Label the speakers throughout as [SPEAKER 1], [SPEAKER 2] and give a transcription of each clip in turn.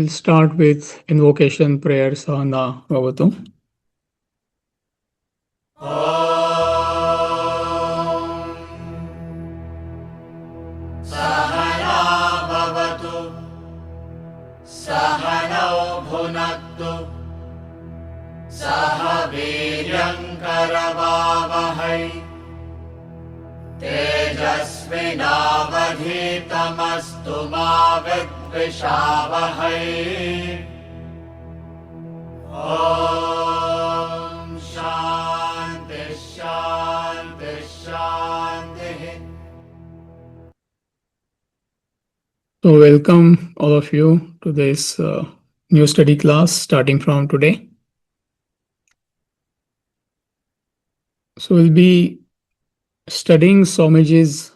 [SPEAKER 1] We'll start with invocation prayer Sahana Bhavatu.
[SPEAKER 2] सहना भवतु सहनौ भुनक्तु सह वीर्यङ्करवावहै तेजस्विनावधीतमस्तु मा विद्विषावहै ॐ शान्ति शान्ति शान्तिः.
[SPEAKER 1] So, welcome all of you to this new study class starting from today. So, we'll be studying Swamiji's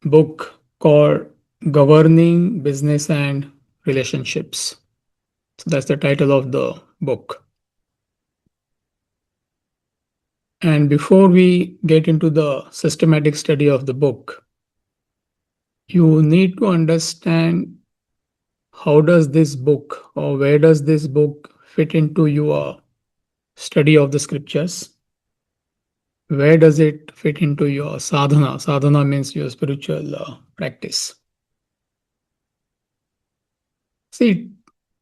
[SPEAKER 1] book called Governing Business and Relationships. So, that's the title of the book. And before we get into the systematic study of the book, you need to understand how does this book or where does this book fit into your study of the scriptures? Where does it fit into your sadhana? Sadhana means your spiritual practice. See,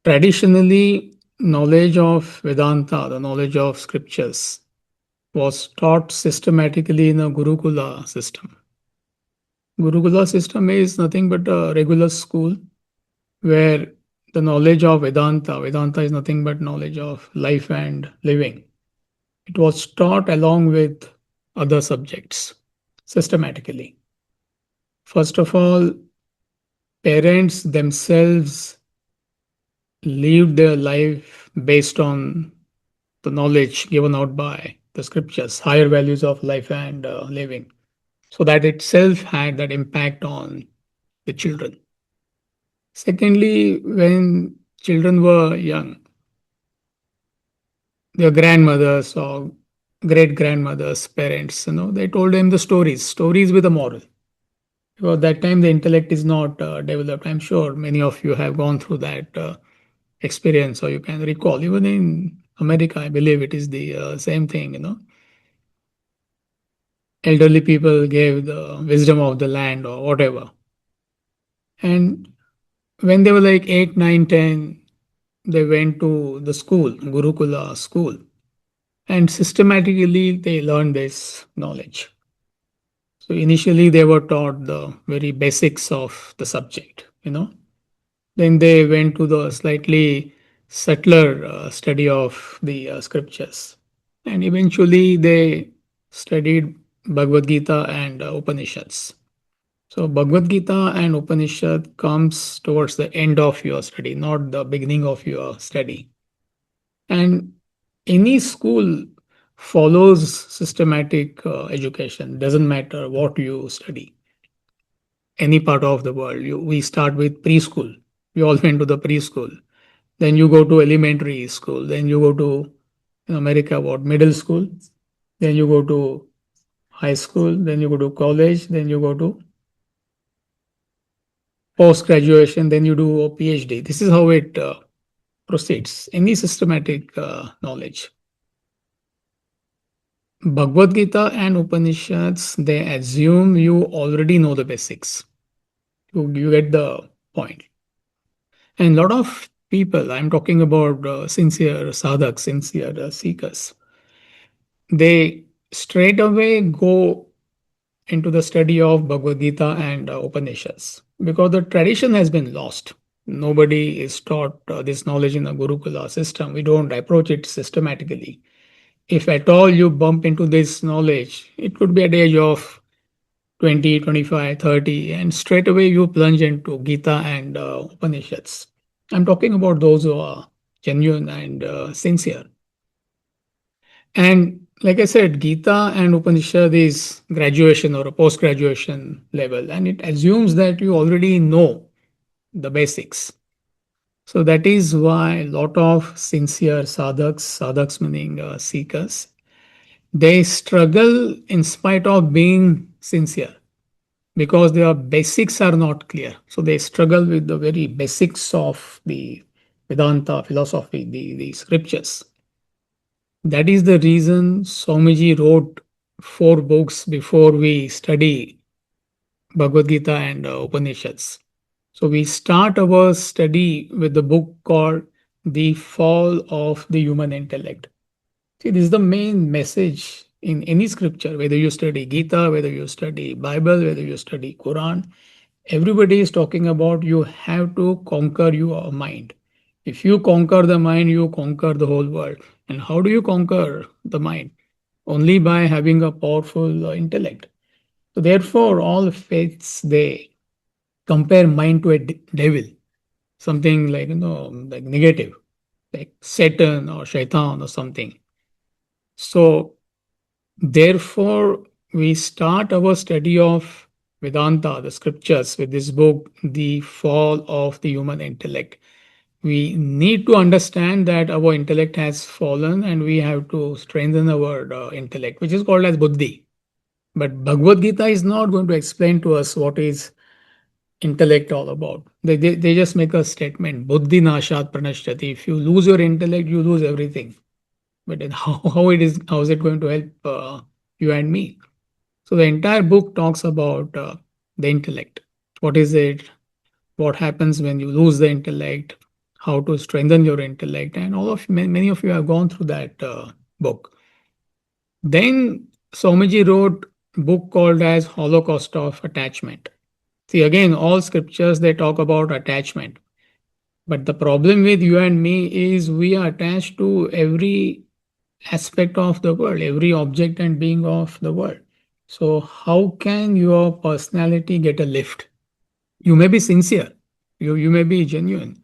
[SPEAKER 1] traditionally, knowledge of Vedanta, the knowledge of scriptures, was taught systematically in a Gurukula system. Gurukula system is nothing but a regular school where the knowledge of Vedanta is nothing but knowledge of life and living. It was taught along with other subjects systematically. First of all, parents themselves lived their life based on the knowledge given out by the scriptures, higher values of life and living. So that itself had that impact on the children. Secondly, when children were young, their grandmothers or great grandmothers, parents, they told them the stories with a moral. Because that time the intellect is not developed. I'm sure many of you have gone through that experience, or you can recall. Even in America, I believe it is the same thing. Elderly people gave the wisdom of the land or whatever. And when they were like 8, 9, 10, they went to the school, Gurukula school, and systematically they learned this knowledge. So initially they were taught the very basics of the subject. Then they went to the slightly subtler study of the scriptures. And eventually they studied Bhagavad Gita and Upanishads. So Bhagavad Gita and Upanishad comes towards the end of your study, not the beginning of your study. And any school follows systematic education. Doesn't matter what you study. Any part of the world, we start with preschool. We all went to the preschool. Then you go to elementary school. Then you go to, in America, middle school. Then you go to high school. Then you go to college. Then you go to post-graduation. Then you do a PhD. This is how it proceeds. Any systematic knowledge. Bhagavad Gita and Upanishads, they assume you already know the basics. You get the point. And a lot of people, I'm talking about sincere sadhaks, sincere seekers, they straight away go into the study of Bhagavad Gita and Upanishads because the tradition has been lost. Nobody is taught this knowledge in a Gurukula system. We don't approach it systematically. If at all you bump into this knowledge, it could be at the age of 20, 25, 30, and straight away you plunge into Gita and Upanishads. I'm talking about those who are genuine and sincere. And like I said, Gita and Upanishad is graduation or a post-graduation level, and it assumes that you already know the basics. So that is why a lot of sincere sadhaks meaning seekers, they struggle in spite of being sincere because their basics are not clear. So they struggle with the very basics of the Vedanta philosophy, the scriptures. That is the reason Swamiji wrote four books before we study Bhagavad Gita and Upanishads. So we start our study with the book called The Fall of the Human Intellect. See, this is the main message in any scripture, whether you study Gita, whether you study Bible, whether you study Quran. Everybody is talking about you have to conquer your mind. If you conquer the mind, you conquer the whole world. And how do you conquer the mind? Only by having a powerful intellect. So therefore, all faiths they compare mind to a devil, something like like negative, like Satan or Shaitan or something. So therefore, we start our study of Vedanta, the scriptures, with this book, The Fall of the Human Intellect. We need to understand that our intellect has fallen and we have to strengthen our intellect, which is called as buddhi. But Bhagavad Gita is not going to explain to us what is intellect all about. They just make a statement, buddhi nashat pranashyati. If you lose your intellect, you lose everything. But then how is it going to help you and me? So the entire book talks about the intellect. What is it? What happens when you lose the intellect? How to strengthen your intellect? And all of many of you have gone through that book. Then Swamiji wrote a book called as Holocaust of Attachment. See, again, all scriptures they talk about attachment. But the problem with you and me is we are attached to every aspect of the world, every object and being of the world. So, how can your personality get a lift? You may be sincere, you may be genuine,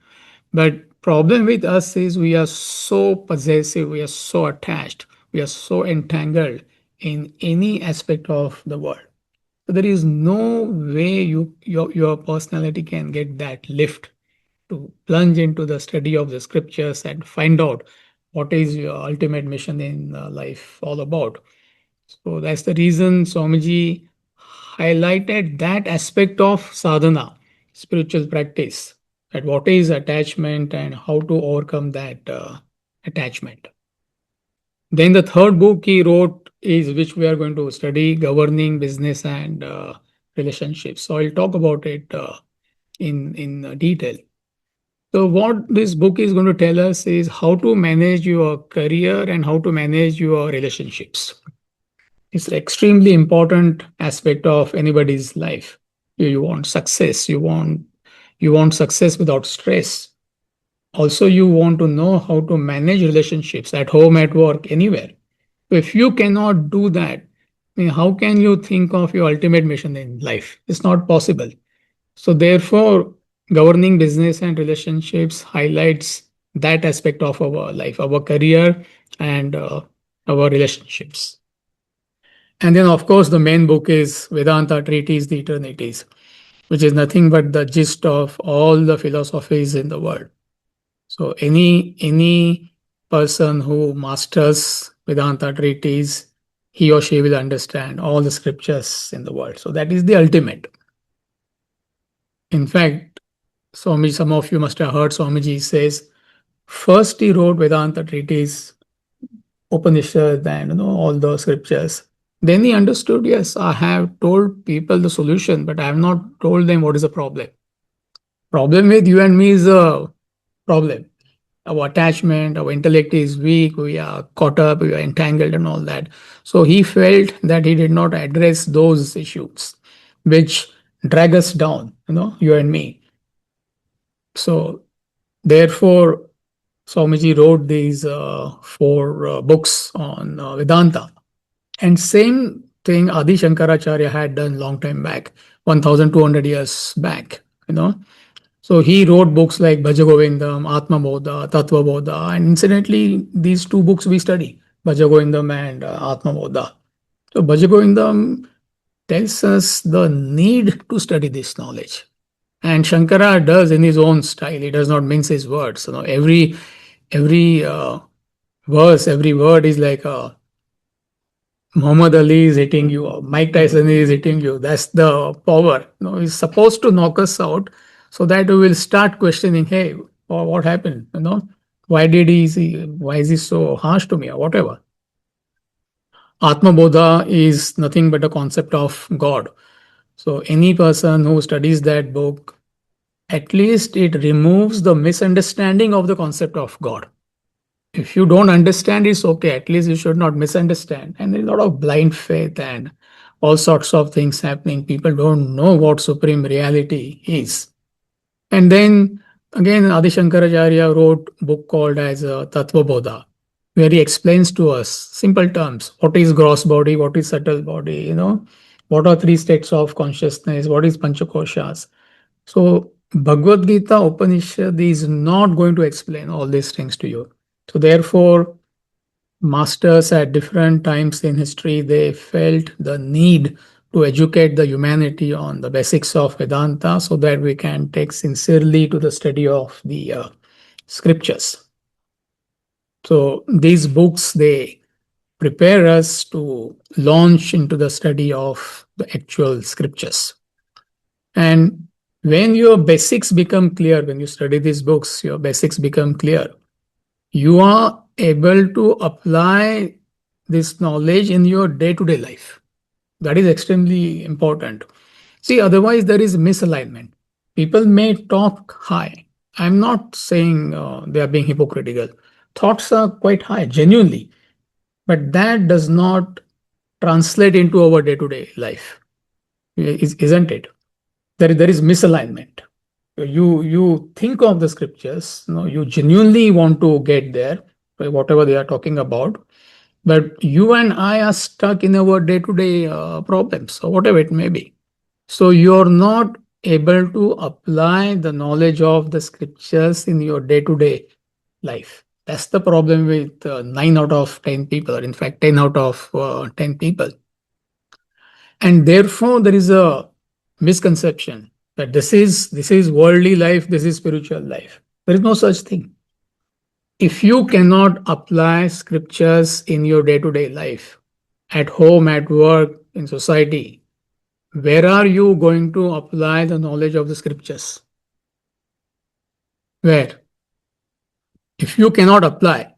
[SPEAKER 1] but problem with us is we are so possessive, we are so attached, we are so entangled in any aspect of the world. So there is no way your personality can get that lift to plunge into the study of the scriptures and find out what is your ultimate mission in life all about. So that's the reason Swamiji highlighted that aspect of sadhana, spiritual practice, that what is attachment and how to overcome that attachment. Then the third book he wrote is which we are going to study, governing business and relationships. So I'll talk about it in detail. So what this book is going to tell us is how to manage your career and how to manage your relationships. It's an extremely important aspect of anybody's life. You want success. You want success without stress. Also, you want to know how to manage relationships at home, at work, anywhere. So if you cannot do that, I mean, how can you think of your ultimate mission in life? It's not possible. So therefore, governing business and relationships highlights that aspect of our life, our career, and our relationships. And then, of course, the main book is Vedanta Treatise, the Eternities, which is nothing but the gist of all the philosophies in the world. So any person who masters Vedanta Treatise, he or she will understand all the scriptures in the world. So that is the ultimate. In fact, Swami, some of you must have heard Swamiji says, first he wrote Vedanta Treatise, Upanishad, and all the scriptures. Then he understood, yes, I have told people the solution, but I have not told them what is the problem. Problem with you and me is a problem. Our attachment, our intellect is weak, we are caught up, we are entangled, and all that. So he felt that he did not address those issues which drag us down, you and me. So therefore, Swamiji wrote these four books on Vedanta. And same thing Adi Shankaracharya had done long time back, 1200 years back. So he wrote books like Bhajagovindam, Atma Bodha, Tattva Bodha, and incidentally, these two books we study, Bhajagovindam and Atma Bodha. So Bhajagovindam tells us the need to study this knowledge. And Shankara does in his own style. He does not mince his words. Every verse, every word is like a Muhammad Ali is hitting you, or Mike Tyson is hitting you. That's the power. He's supposed to knock us out so that we will start questioning, hey, or what happened, why did he see, why is he so harsh to me, or whatever. Atma Bodha is nothing but a concept of God. So any person who studies that book, at least it removes the misunderstanding of the concept of God. If you don't understand, it's okay. At least you should not misunderstand. And there's a lot of blind faith and all sorts of things happening. People don't know what supreme reality is. And then again, Adi Shankaracharya wrote a book called as Tattva Bodha, where he explains to us simple terms what is gross body, what is subtle body, what are three states of consciousness, what is panchakoshas. So Bhagavad Gita Upanishad is not going to explain all these things to you. So therefore, masters at different times in history, they felt the need to educate the humanity on the basics of Vedanta so that we can take sincerely to the study of the scriptures. So these books, they prepare us to launch into the study of the actual scriptures. And when your basics become clear, when you study these books, your basics become clear, you are able to apply this knowledge in your day-to-day life. That is extremely important. See, otherwise there is misalignment. People may talk high. I'm not saying they are being hypocritical. Thoughts are quite high, genuinely, but that does not translate into our day-to-day life, isn't it? There is misalignment. You think of the scriptures, you genuinely want to get there, whatever they are talking about, but you and I are stuck in our day-to-day problems or whatever it may be. So you're not able to apply the knowledge of the scriptures in your day-to-day life. That's the problem with 9 out of 10 people, or in fact 10 out of 10 people. And therefore there is a misconception that this is worldly life, this is spiritual life. There is no such thing. If you cannot apply scriptures in your day-to-day life, at home, at work, in society, where are you going to apply the knowledge of the scriptures? Where? If you cannot apply,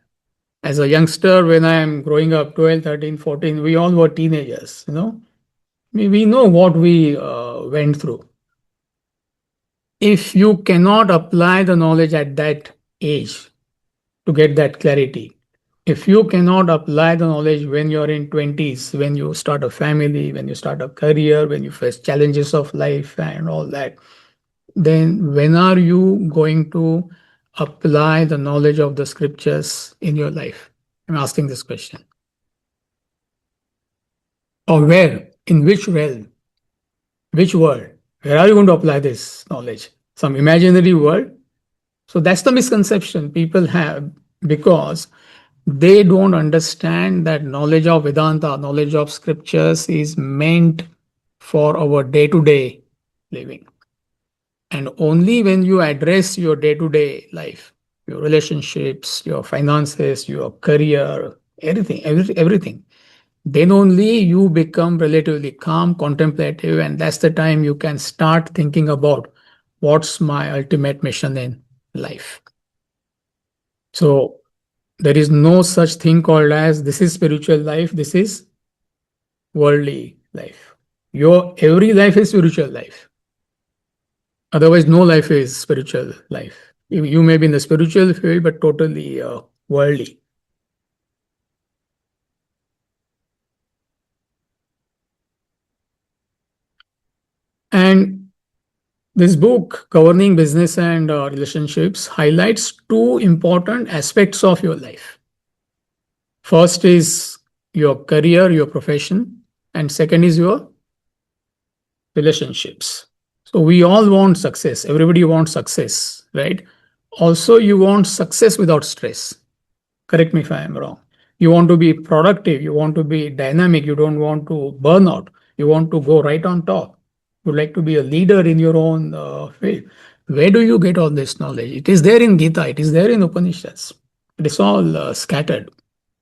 [SPEAKER 1] as a youngster, when I am growing up, 12, 13, 14, we all were teenagers, we know what we went through. If you cannot apply the knowledge at that age to get that clarity, if you cannot apply the knowledge when you're in 20s, when you start a family, when you start a career, when you face challenges of life and all that, then when are you going to apply the knowledge of the scriptures in your life? I'm asking this question. Or where? In which realm? Which world? Where are you going to apply this knowledge? Some imaginary world? So that's the misconception people have, because they don't understand that knowledge of Vedanta, knowledge of scriptures is meant for our day-to-day living. And only when you address your day-to-day life, your relationships, your finances, your career, everything, then only you become relatively calm, contemplative, and that's the time you can start thinking about what's my ultimate mission in life. So there is no such thing called as this is spiritual life, this is worldly life. Your every life is spiritual life. Otherwise, no life is spiritual life. You may be in the spiritual field, but totally worldly. And this book, Governing Business and Relationships, highlights two important aspects of your life. First is your career, your profession, and second is your relationships. So we all want success. Everybody wants success, right? Also, you want success without stress. Correct me if I am wrong. You want to be productive. You want to be dynamic. You don't want to burn out. You want to go right on top. You would like to be a leader in your own field. Where do you get all this knowledge? It is there in Gita. It is there in Upanishads. It is all scattered.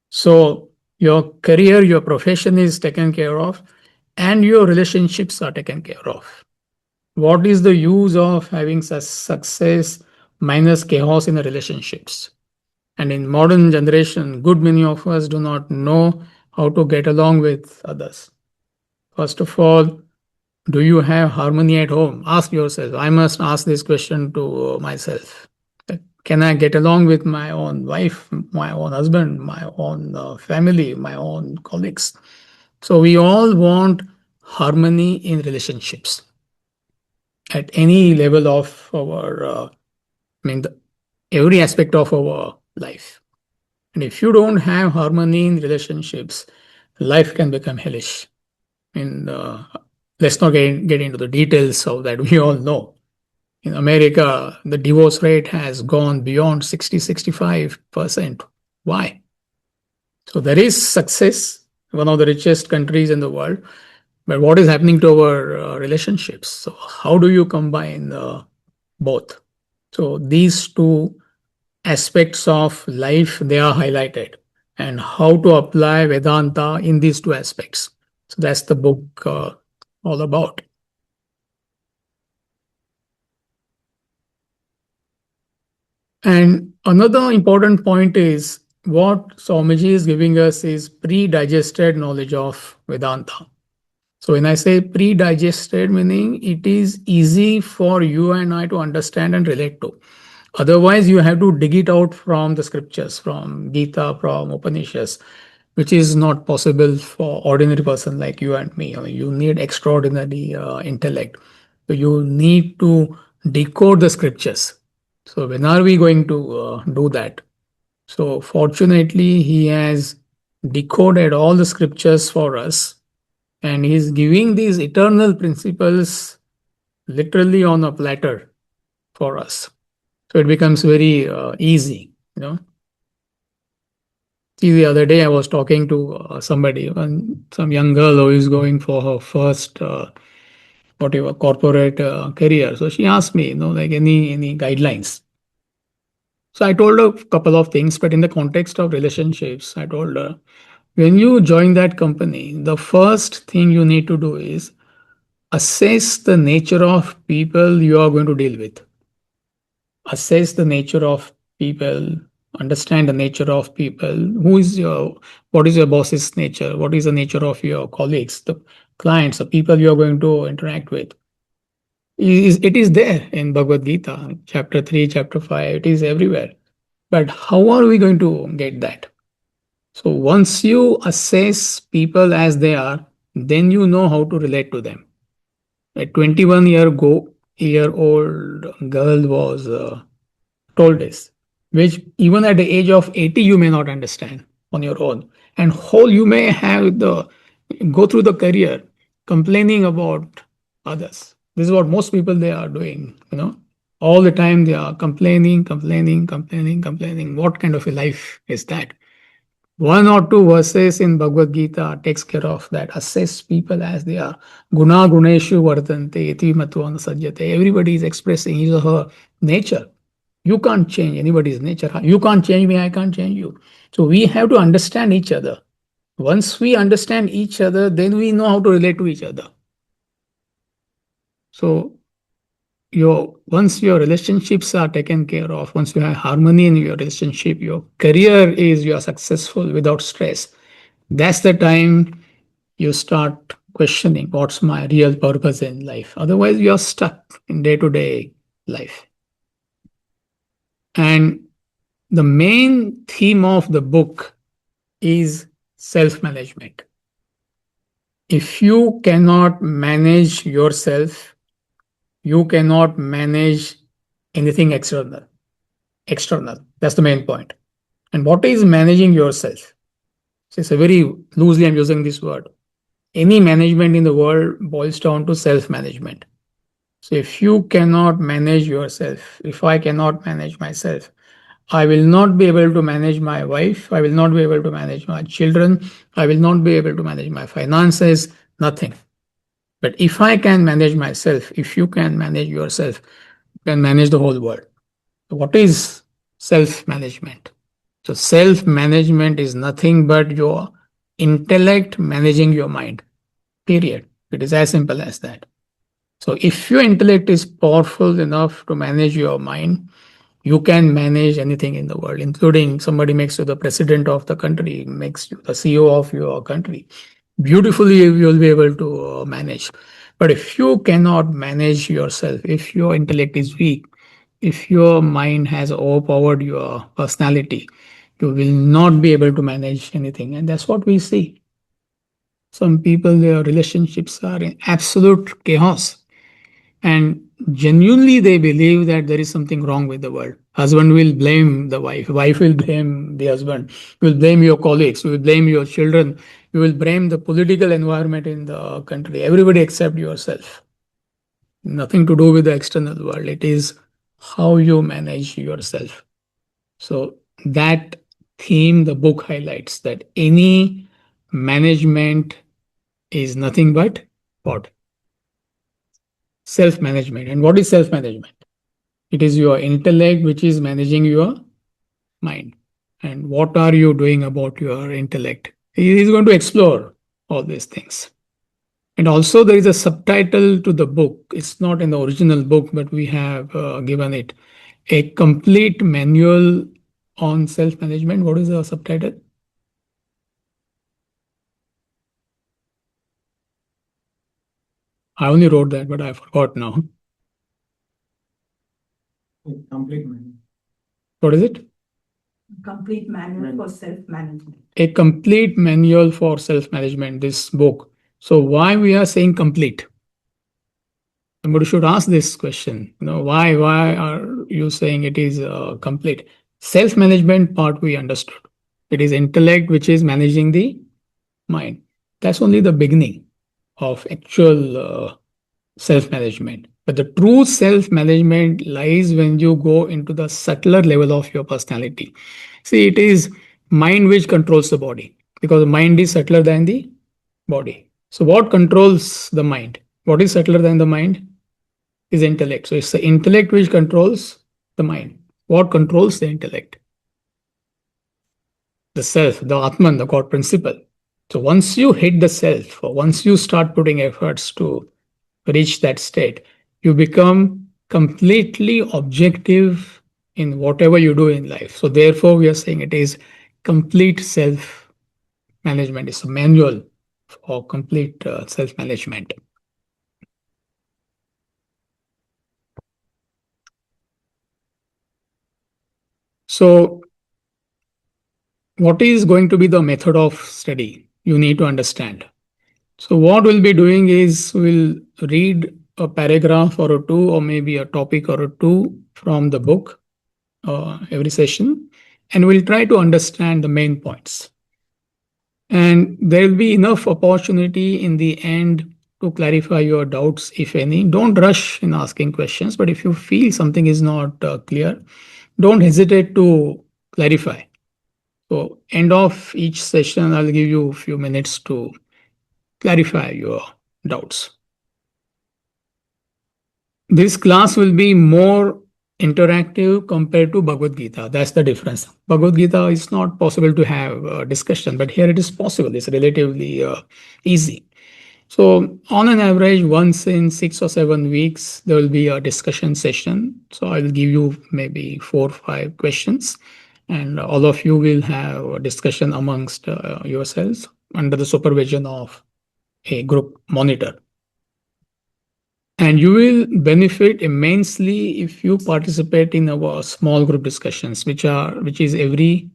[SPEAKER 1] So your career, your profession is taken care of, and your relationships are taken care of. What is the use of having such success minus chaos in the relationships. And in modern generation, good many of us do not know how to get along with others. First of all, do you have harmony at home? Ask yourself. I must ask this question to myself. Can I get along with my own wife, my own husband, my own family, my own colleagues? So we all want harmony in relationships at any level of our, every aspect of our life. And if you don't have harmony in relationships, life can become hellish. And let's not get into the details of that. We all know. In America, the divorce rate has gone beyond 60-65%. Why? So there is success, one of the richest countries in the world, but what is happening to our relationships? So how do you combine both? So these two aspects of life, they are highlighted, and how to apply Vedanta in these two aspects. So that's the book all about. And another important point is what Swamiji is giving us is pre-digested knowledge of Vedanta. So when I say pre-digested, meaning it is easy for you and I to understand and relate to. Otherwise, you have to dig it out from the scriptures, from Gita, from Upanishads, which is not possible for ordinary person like you and me. I mean, you need extraordinary intellect. So you need to decode the scriptures. So when are we going to do that? So fortunately, he has decoded all the scriptures for us, and he's giving these eternal principles literally on a platter for us. So it becomes very easy, you know. See, the other day I was talking to somebody, some young girl who is going for her first whatever corporate career. So she asked me, like any guidelines. So I told her a couple of things, but in the context of relationships, I told her when you join that company, the first thing you need to do is assess the nature of people you are going to deal with. Assess the nature of people, understand the nature of people. What is your boss's nature? What is the nature of your colleagues, the clients, the people you are going to interact with? It is there in Bhagavad Gita, chapter 3, chapter 5, it is everywhere. But how are we going to get that? So once you assess people as they are, then you know how to relate to them. A 21-year-old girl was told this, which even at the age of 80 you may not understand on your own, and whole you may have the go through the career complaining about others. This is what most people they are doing, all the time they are complaining, complaining, complaining, complaining. What kind of a life is that? One or two verses in Bhagavad Gita takes care of that. Assess people as they are. Guna guneshu vartante iti matvan sajjate. Everybody is expressing his or her nature. You can't change anybody's nature. You can't change me, I can't change you. So we have to understand each other. Once we understand each other, then we know how to relate to each other. So once your relationships are taken care of, once you have harmony in your relationship, your career is you are successful without stress. That's the time you start questioning what's my real purpose in life. Otherwise, you are stuck in day-to-day life. And the main theme of the book is self-management. If you cannot manage yourself, you cannot manage anything external. That's the main point. And what is managing yourself? So it's a very loosely I'm using this word. Any management in the world boils down to self-management. So if you cannot manage yourself, if I cannot manage myself, I will not be able to manage my wife. I will not be able to manage my children. I will not be able to manage my finances, nothing. But if I can manage myself, if you can manage yourself, you can manage the whole world. So what is self-management? So self-management is nothing but your intellect managing your mind, period. It is as simple as that. So if your intellect is powerful enough to manage your mind, You can manage anything in the world, including somebody makes you the president of the country, makes you the CEO of your country. Beautifully, you will be able to manage. But if you cannot manage yourself, if your intellect is weak, if your mind has overpowered your personality, you will not be able to manage anything. And that's what we see. Some people, their relationships are in absolute chaos, and genuinely they believe that there is something wrong with the world. Husband will blame the wife will blame the husband, you will blame your colleagues, you will blame your children, you will blame the political environment in the country, everybody except yourself. Nothing to do with the external world. It is how you manage yourself. So that theme the book highlights, that any management is nothing but what? Self management. And what is self management? It is your intellect which is managing your mind. And what are you doing about your intellect? He is going to explore all these things. And also, there is a subtitle to the book. It's not in the original book, but we have given it a complete manual on self management. What is the subtitle? I only wrote that, but I forgot now.
[SPEAKER 3] Complete manual.
[SPEAKER 1] What is it?
[SPEAKER 3] Complete manual for self-management.
[SPEAKER 1] A complete manual for self management, this book. So, why we are saying complete? Somebody should ask this question. Why are you saying it is complete? Self management part we understood. It is intellect which is managing the mind. That's only the beginning of actual self management. But the true self management lies when you go into the subtler level of your personality. See, it is mind which controls the body, because the mind is subtler than the body. So, what controls the mind? What is subtler than the mind? Is intellect. So, it's the intellect which controls the mind. What controls the intellect? The self, the Atman, the God principle. So, once you hit the self, or once you start putting efforts to reach that state, you become completely objective in whatever you do in life. So, therefore, we are saying it is complete self management. It's a manual for complete self management. So, what is going to be the method of study? You need to understand. So, what we'll be doing is we'll read a paragraph or a two, or maybe a topic or a two from the book every session, and we'll try to understand the main points. And there will be enough opportunity in the end to clarify your doubts, if any. Don't rush in asking questions, but if you feel something is not clear, don't hesitate to clarify. So, end of each session, I'll give you a few minutes to clarify your doubts. This class will be more interactive compared to Bhagavad Gita. That's the difference. Bhagavad Gita is not possible to have a discussion, but here it is possible. It's relatively easy. So, on an average, once in 6 or 7 weeks, there will be a discussion session. So, I will give you maybe 4 or 5 questions, and all of you will have a discussion amongst yourselves under the supervision of a group monitor. And you will benefit immensely if you participate in our small group discussions, which is every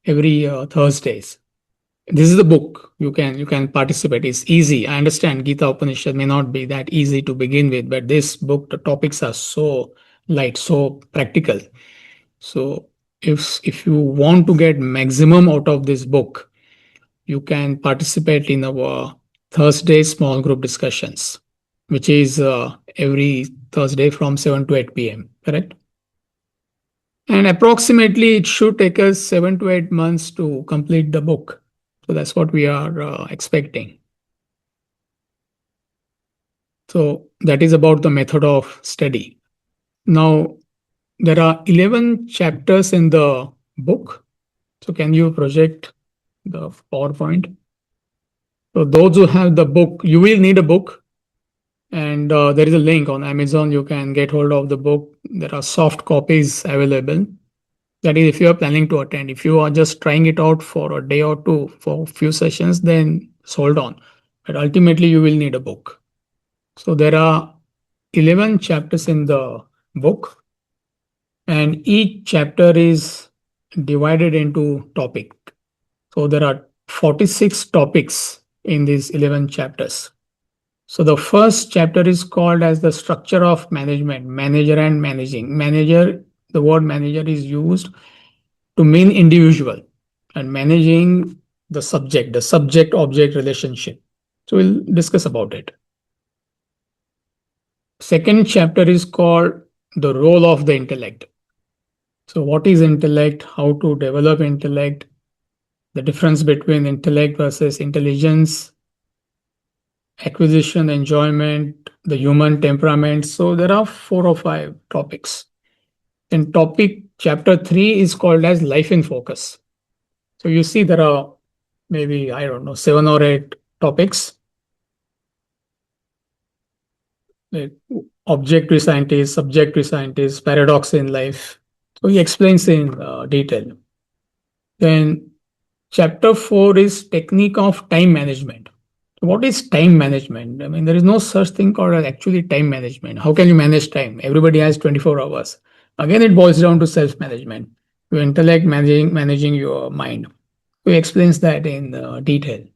[SPEAKER 1] Thursdays. This is the book. You can participate. It's easy. I understand Gita Upanishad may not be that easy to begin with, but this book, the topics are so light, so practical. So if you want to get maximum out of this book, you can participate in our Thursday small group discussions, which is every Thursday from 7 to 8 p.m. Correct? And approximately it should take us 7 to 8 months to complete the book. So that's what we are expecting. So that is about the method of study. Now, there are 11 chapters in the book. So can you project the PowerPoint? So those who have the book, you will need a book. And there is a link on Amazon. You can get hold of the book. There are soft copies available. That is, if you are planning to attend. If you are just trying it out for a day or two for a few sessions, then hold on. But ultimately, you will need a book. So there are 11 chapters in the book, and each chapter is divided into topic. So there are 46 topics in these 11 chapters. So the first chapter is called as the structure of management, manager and managing. Manager, the word manager is used to mean individual, and managing the subject object relationship. So we'll discuss about it. Second chapter is called the role of the intellect. So what is intellect? How to develop intellect? The difference between intellect versus intelligence, acquisition, enjoyment, the human temperament. So there are 4 or 5 topics. And topic chapter 3 is called as life in focus. So you see there are maybe, I don't know, 7 or 8 topics. Like objective scientist, subjective scientist, paradox in life. So he explains in detail. Then chapter 4 is technique of time management. What is time management? I mean, there is no such thing called actually time management. How can you manage time? Everybody has 24 hours. Again, it boils down to self-management. Your intellect managing your mind. He explains that in detail.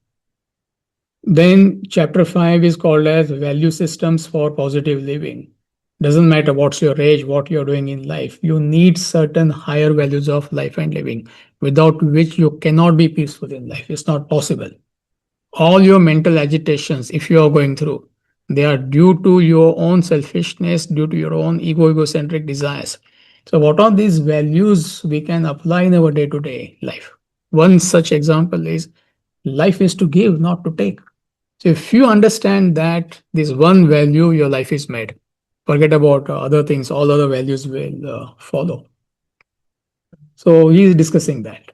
[SPEAKER 1] Then chapter 5 is called as value systems for positive living. Doesn't matter what's your age, what you're doing in life. You need certain higher values of life and living, without which you cannot be peaceful in life. It's not possible. All your mental agitations, if you are going through, they are due to your own selfishness, due to your own egocentric desires. So what are these values we can apply in our day-to-day life? One such example is life is to give, not to take. So if you understand that this one value, your life is made. Forget about other things, all other values will follow. So he is discussing that.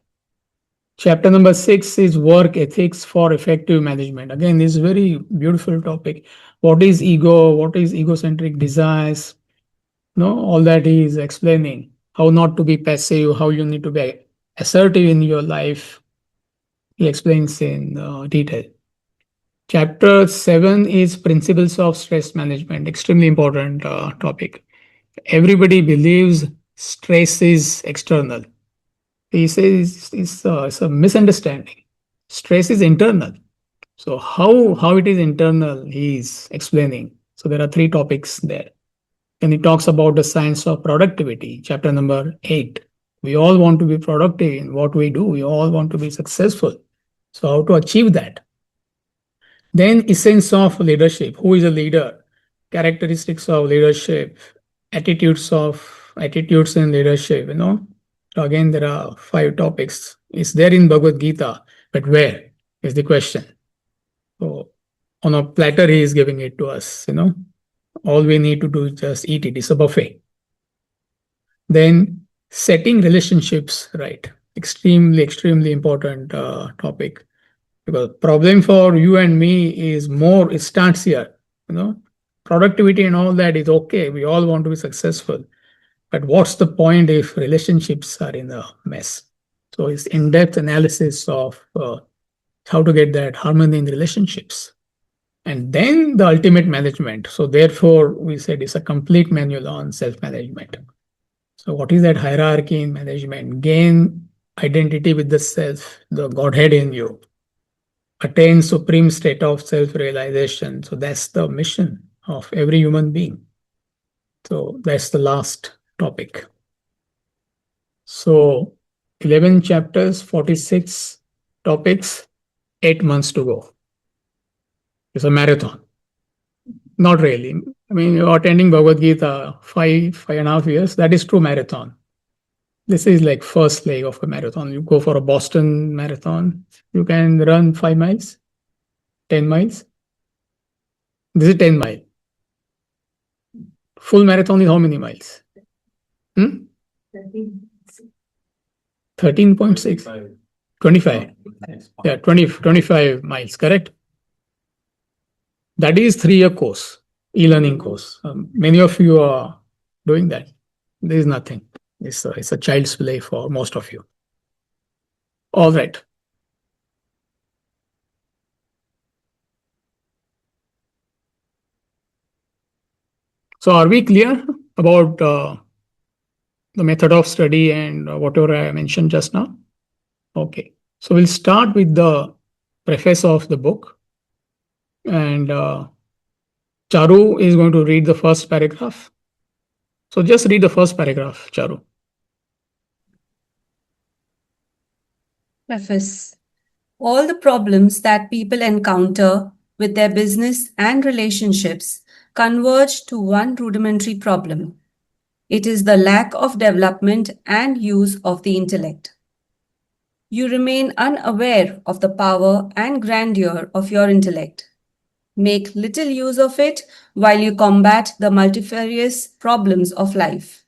[SPEAKER 1] Chapter number 6 is work ethics for effective management. Again, this is a very beautiful topic. What is ego? What is egocentric desires? No, all that he is explaining. How not to be passive, how you need to be assertive in your life. He explains in detail. Chapter 7 is principles of stress management. Extremely important topic. Everybody believes stress is external. He says it's a misunderstanding. Stress is internal. So how it is internal, he is explaining. So there are 3 topics there. And he talks about the science of productivity, chapter number 8. We all want to be productive in what we do. We all want to be successful. So how to achieve that? Then essence of leadership. Who is a leader? Characteristics of leadership, attitudes in leadership, So again, there are 5 topics. It's there in Bhagavad Gita, but where is the question? So on a platter, he is giving it to us, All we need to do is just eat it. It's a buffet. Then setting relationships right. Extremely important topic. Because problem for you and me is more, it starts here, Productivity and all that is okay. We all want to be successful. But what's the point if relationships are in a mess? So it's in-depth analysis of how to get that harmony in relationships. And then the ultimate management. So therefore, we said it's a complete manual on self-management. So what is that hierarchy in management? Gain identity with the self, the Godhead in you. Attain supreme state of self-realization. So that's the mission of every human being. So that's the last topic. So 11 chapters, 46 topics, 8 months to go. It's a marathon. Not really. I mean, you're attending Bhagavad Gita 5.5 years. That is true marathon. This is like first leg of a marathon. You go for a Boston marathon, you can run 5 miles, 10 miles. This is 10 miles. Full marathon is how many miles? 13.6. 25. Yeah, 25 miles, correct? That is 3-year course. e-learning course. Many of you are doing that. There is nothing. It's a child's play for most of you. All right. So are we clear about the method of study and whatever I mentioned just now? Okay. So we'll start with the preface of the book. And Charu is going to read the first paragraph. So just read the first paragraph, Charu.
[SPEAKER 4] Preface. All the problems that people encounter with their business and relationships converge to one rudimentary problem. It is the lack of development and use of the intellect. You remain unaware of the power and grandeur of your intellect. Make little use of it while you combat the multifarious problems of life.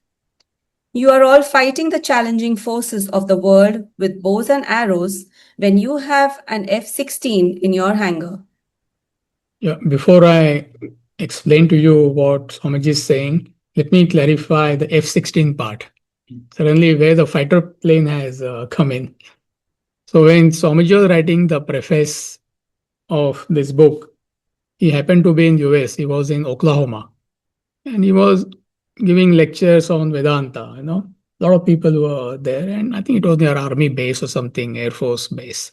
[SPEAKER 4] You are all fighting the challenging forces of the world with bows and arrows when you have an F-16 in your hangar.
[SPEAKER 1] Yeah, before I explain to you what Swamiji is saying, let me clarify the F-16 part. Suddenly, where the fighter plane has come in. So when Swamiji was writing the preface of this book, he happened to be in US. He was in Oklahoma, and he was giving lectures on Vedanta. A lot of people were there, and I think it was near Army base or something, Air Force base.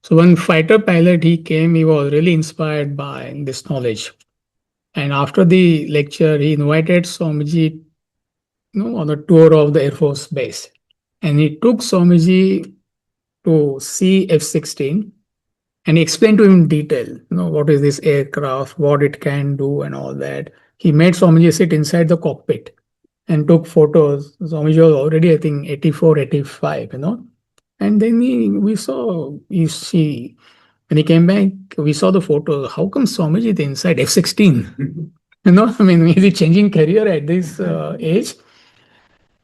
[SPEAKER 1] So when fighter pilot he came, he was really inspired by this knowledge. And after the lecture, he invited Swamiji, on a tour of the Air Force base, and he took Swamiji to see F-16, and he explained to him in detail, what is this aircraft, what it can do, and all that. He made Swamiji sit inside the cockpit and took photos. Swamiji was already, I think, 84, 85, And then when he came back, we saw the photo. How come Swamiji is inside F-16? I mean, is he changing career at this age?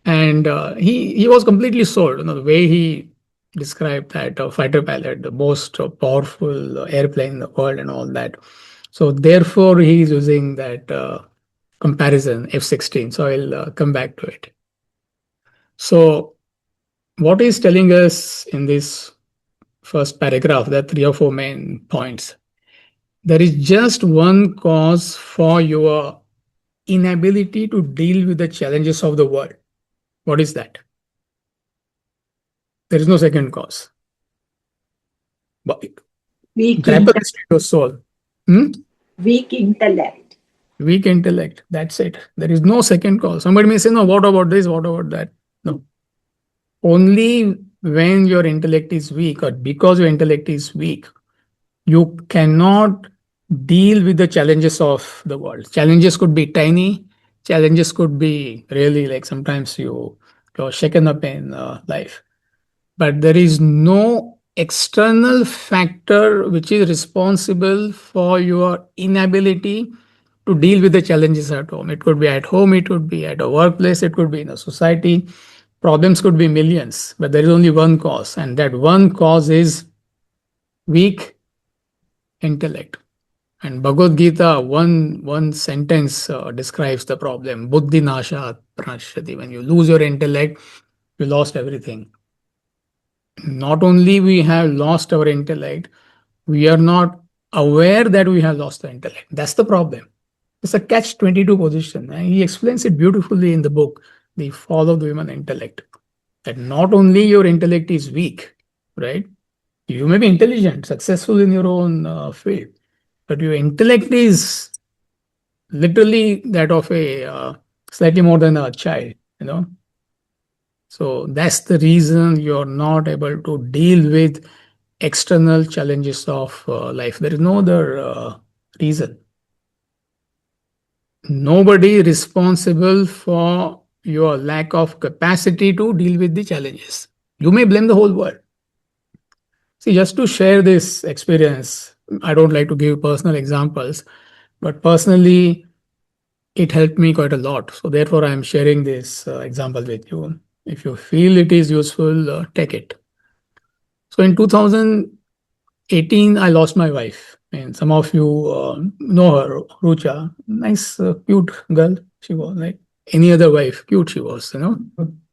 [SPEAKER 1] And he was completely sold. The way he described that fighter pilot, the most powerful airplane in the world, and all that. So therefore, he is using that comparison F-16. So I'll come back to it. So what he's telling us in this first paragraph, there are 3 or 4 main points. There is just one cause for your inability to deal with the challenges of the world. What is that? There is no second cause.
[SPEAKER 5] Weak
[SPEAKER 1] Grapple this to your soul.
[SPEAKER 5] Weak intellect.
[SPEAKER 1] Weak intellect. That's it. There is no second cause. Somebody may say, no, what about this? What about that? No. Only when your intellect is weak, or because your intellect is weak, you cannot deal with the challenges of the world. Challenges could be tiny. Challenges could be really like sometimes you're shaken up in life. But there is no external factor which is responsible for your inability to deal with the challenges at home. It could be at home, it could be at a workplace, it could be in a society. Problems could be millions, but there is only one cause, and that one cause is weak intellect. And Bhagavad Gita, one sentence describes the problem. Buddhi nashat pranashyati. When you lose your intellect, you lost everything. Not only we have lost our intellect, we are not aware that we have lost the intellect. That's the problem. It's a catch-22 position. And he explains it beautifully in the book, The Fall of the Human Intellect. That not only your intellect is weak, right? You may be intelligent, successful in your own field, but your intellect is literally that of a slightly more than a child. So that's the reason you're not able to deal with external challenges of life. There is no other reason. Nobody is responsible for your lack of capacity to deal with the challenges. You may blame the whole world. See, just to share this experience, I don't like to give personal examples, but personally, it helped me quite a lot. So therefore, I am sharing this example with you. If you feel it is useful, take it. So in 2018, I lost my wife. And some of you know her, Rucha. Nice, cute girl. She was like any other wife. Cute she was,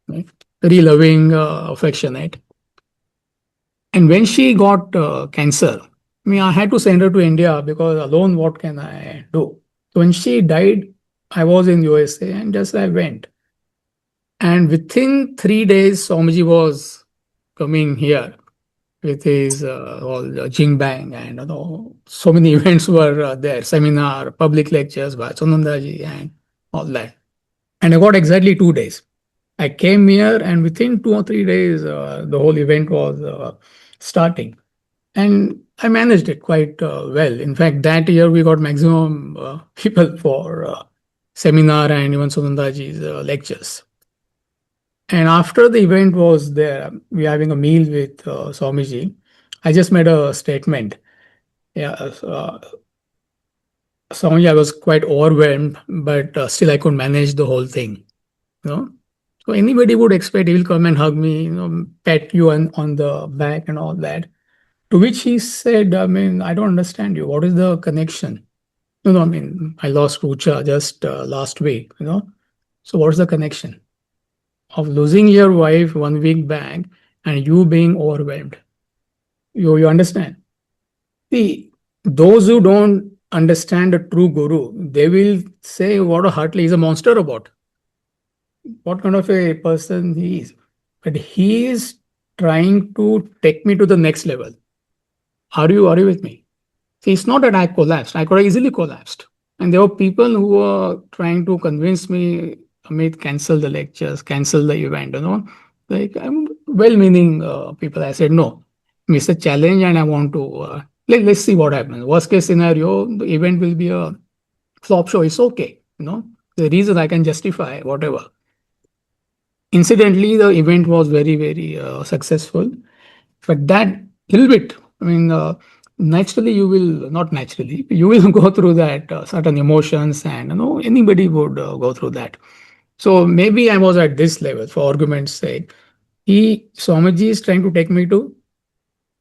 [SPEAKER 1] Right? Very loving, affectionate. And when she got cancer, I mean, I had to send her to India because alone, what can I do? So when she died, I was in USA and just I went. And within 3 days, Swamiji was coming here with his all Jing Bang, and so many events were there, seminar, public lectures by Sunandaji and all that. And I got exactly 2 days. I came here, and within 2 or 3 days, the whole event was starting. And I managed it quite well. In fact, that year we got maximum people for seminar and even Sunandaji's lectures. And after the event was there, we having a meal with Swamiji. I just made a statement. Yeah, Swamiji, I was quite overwhelmed, but still I could manage the whole thing. So anybody would expect he will come and hug me, pat you on the back and all that. To which he said, I mean, I don't understand you. What is the connection? I mean, I lost Rucha just last week, So what's the connection of losing your wife 1 week back and you being overwhelmed? You understand? See, those who don't understand a true guru, they will say, what a Hartley is a monster or what kind of a person he is. But he is trying to take me to the next level. Are you with me? See, it's not that I collapsed. I could have easily collapsed. And there were people who were trying to convince me, Amit, cancel the lectures, cancel the event, Like, I'm well-meaning people. I said, no, it's a challenge and I want to, let's see what happens. Worst case scenario, the event will be a flop show. It's okay, The reason I can justify, whatever. Incidentally, the event was very, very successful. But that little bit, I mean, naturally you will, not naturally, you will go through that certain emotions and, anybody would go through that. So maybe I was at this level, for argument's sake. Swamiji is trying to take me to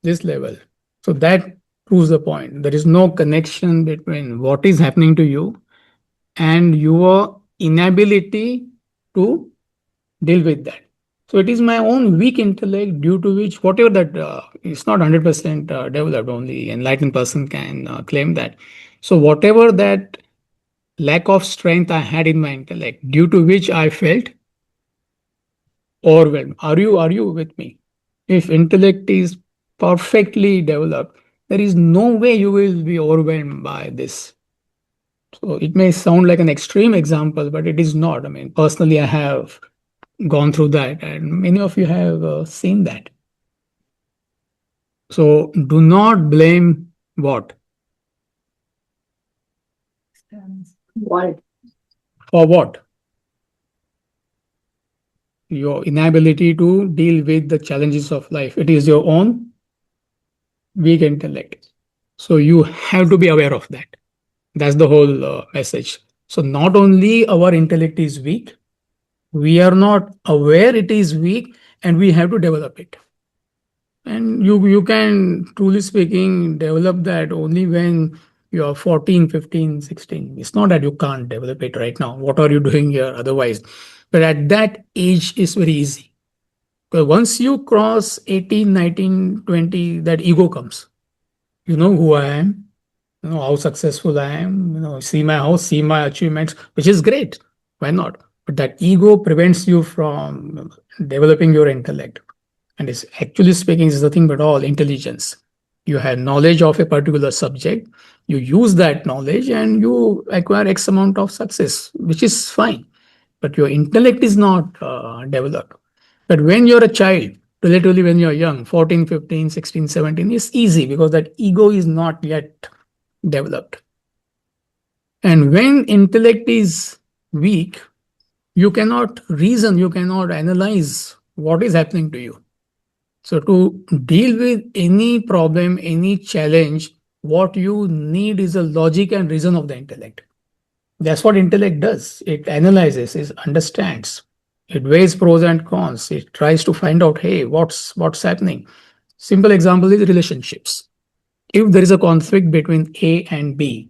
[SPEAKER 1] this level. So that proves the point. There is no connection between what is happening to you and your inability to deal with that. So it is my own weak intellect due to which whatever that is not 100% developed, only enlightened person can claim that. So whatever that lack of strength I had in my intellect, due to which I felt overwhelmed. Are you with me? If intellect is perfectly developed, there is no way you will be overwhelmed by this. So it may sound like an extreme example, but it is not. I mean, personally, I have gone through that, and many of you have seen that. So do not blame what?
[SPEAKER 5] What?
[SPEAKER 1] For what? Your inability to deal with the challenges of life. It is your own weak intellect. So you have to be aware of that. That's the whole message. So not only our intellect is weak, we are not aware it is weak, and we have to develop it. And you can, truly speaking, develop that only when you are 14, 15, 16. It's not that you can't develop it right now. What are you doing here otherwise? But at that age, it's very easy. Because once you cross 18, 19, 20, that ego comes. You know who I am, how successful I am, see my house, see my achievements, which is great. Why not? But that ego prevents you from developing your intellect. And it's actually speaking, is nothing but all intelligence. You have knowledge of a particular subject, you use that knowledge and you acquire X amount of success, which is fine. But your intellect is not developed. But when you're a child, relatively when you're young, 14, 15, 16, 17, it's easy because that ego is not yet developed. And when intellect is weak, you cannot reason, you cannot analyze what is happening to you. So to deal with any problem, any challenge, what you need is a logic and reason of the intellect. That's what intellect does. It analyzes, it understands, it weighs pros and cons, it tries to find out, hey, what's happening. Simple example is relationships. If there is a conflict between A and B,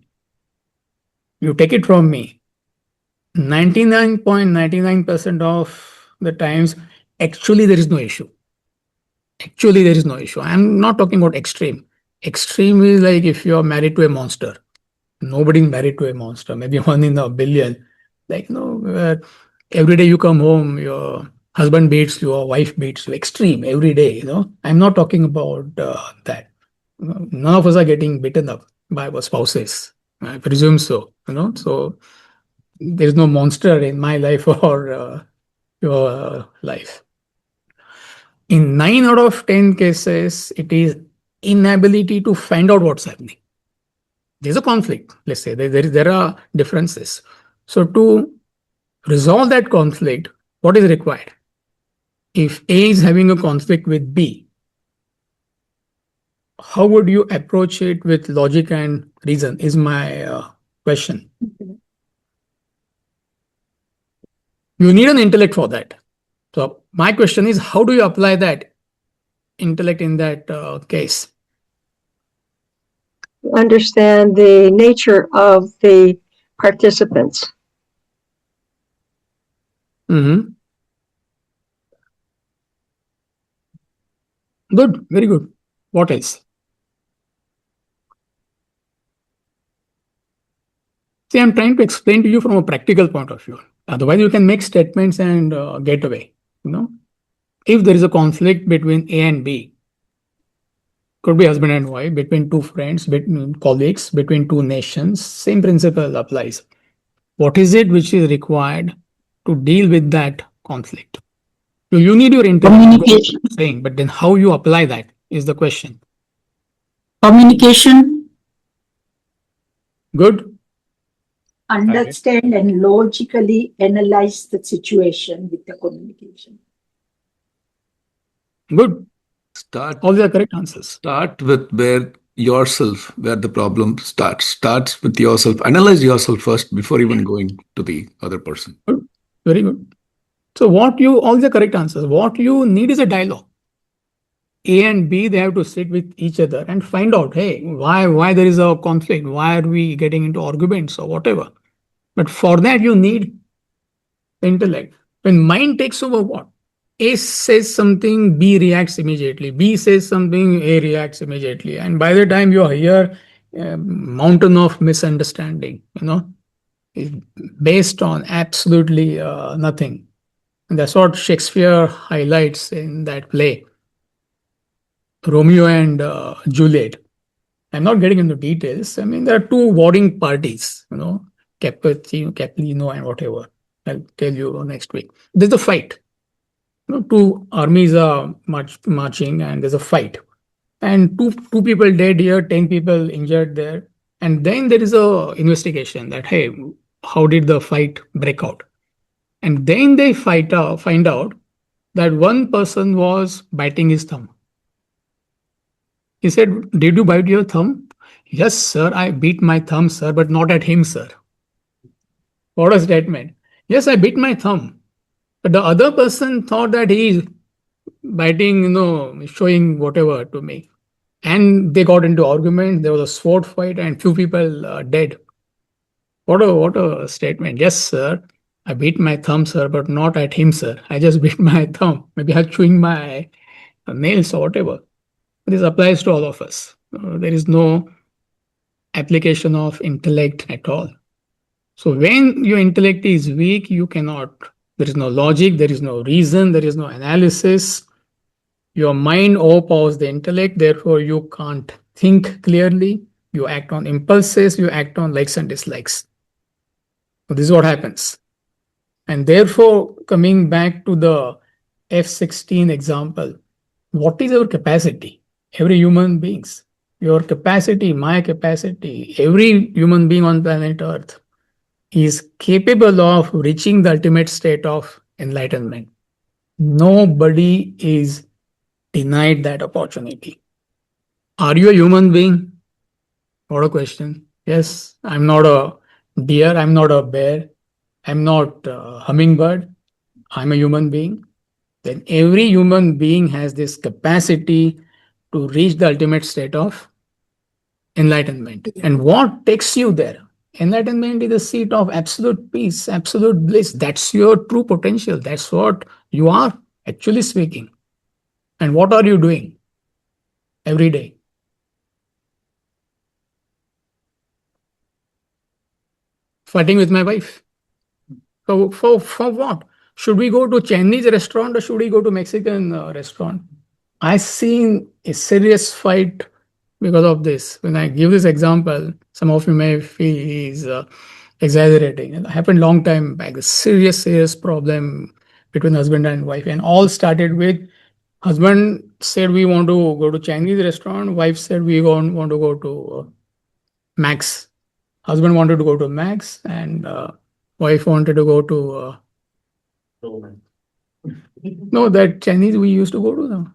[SPEAKER 1] you take it from me, 99.99% of the times, actually there is no issue. Actually, there is no issue. I'm not talking about extreme. Extreme is like if you're married to a monster. Nobody's married to a monster. Maybe one in a billion. Like, where every day you come home, your husband beats you, or wife beats you. Extreme every day. I'm not talking about that. None of us are getting beaten up by our spouses. I presume so. So there's no monster in my life or your life. In 9 out of 10 cases, it is inability to find out what's happening. There's a conflict, let's say. There are differences. So to resolve that conflict, what is required? If A is having a conflict with B, how would you approach it with logic and reason is my question. You need an intellect for that. So my question is, how do you apply that intellect in that case?
[SPEAKER 5] Understand the nature of the participants.
[SPEAKER 1] Mm-hmm. Good, very good. What else? See, I'm trying to explain to you from a practical point of view. Otherwise, you can make statements and get away. If there is a conflict between A and B, could be husband and wife, between two friends, between colleagues, between two nations, same principle applies. What is it which is required to deal with that conflict? So you need your
[SPEAKER 6] Communication.
[SPEAKER 1] saying, but then how you apply that is the question.
[SPEAKER 6] Communication.
[SPEAKER 1] Good.
[SPEAKER 7] Understand and logically analyze the situation with the communication.
[SPEAKER 1] Good.
[SPEAKER 8] Start
[SPEAKER 1] All the correct answers.
[SPEAKER 8] Start with where the problem starts with yourself. Analyze yourself first before even going to the other person.
[SPEAKER 1] Good. Very good. So all the correct answers. What you need is a dialogue. A and B, they have to sit with each other and find out, hey, why there is a conflict? Why are we getting into arguments or whatever? But for that, you need intellect. When mind takes over, what? A says something, B reacts immediately. B says something, A reacts immediately. And by the time you hear a mountain of misunderstanding, based on absolutely nothing. And that's what Shakespeare highlights in that play, Romeo and Juliet. I'm not getting into details. I mean, there are two warring parties, Caprino and whatever. I'll tell you next week. There's a fight. Two armies are marching and there's a fight. And two people dead here, 10 people injured there. And then there is a investigation that, hey, how did the fight break out? And then they find out that one person was biting his thumb. He said, did you bite your thumb? Yes, sir, I beat my thumb, sir, but not at him, sir. What a statement. Yes, I bit my thumb. But the other person thought that he is biting, showing whatever to me. And they got into argument. There was a sword fight and few people dead. What a statement. Yes, sir, I beat my thumb, sir, but not at him, sir. I just beat my thumb. Maybe I'm chewing my nails or whatever. This applies to all of us. There is no application of intellect at all. So when your intellect is weak, you cannot, there is no logic, there is no reason, there is no analysis. Your mind overpowers the intellect, therefore you can't think clearly. You act on impulses, you act on likes and dislikes. So this is what happens. And therefore, coming back to the F-16 example, what is our capacity? Every human being's. Your capacity, my capacity, every human being on planet Earth is capable of reaching the ultimate state of enlightenment. Nobody is denied that opportunity. Are you a human being? What a question. Yes, I'm not a deer, I'm not a bear, I'm not a hummingbird, I'm a human being. Then every human being has this capacity to reach the ultimate state of enlightenment. And what takes you there? Enlightenment is the seat of absolute peace, absolute bliss. That's your true potential. That's what you are actually speaking. And what are you doing every day? Fighting with my wife. So for what? Should we go to Chinese restaurant or should we go to Mexican restaurant? I've seen a serious fight because of this. When I give this example, some of you may feel he's exaggerating. It happened long time back. A serious problem between husband and wife, and all started with husband said we want to go to Chinese restaurant. Wife said we want to go to Max. Husband wanted to go to Max, and wife wanted to go to no, that Chinese we used to go to now.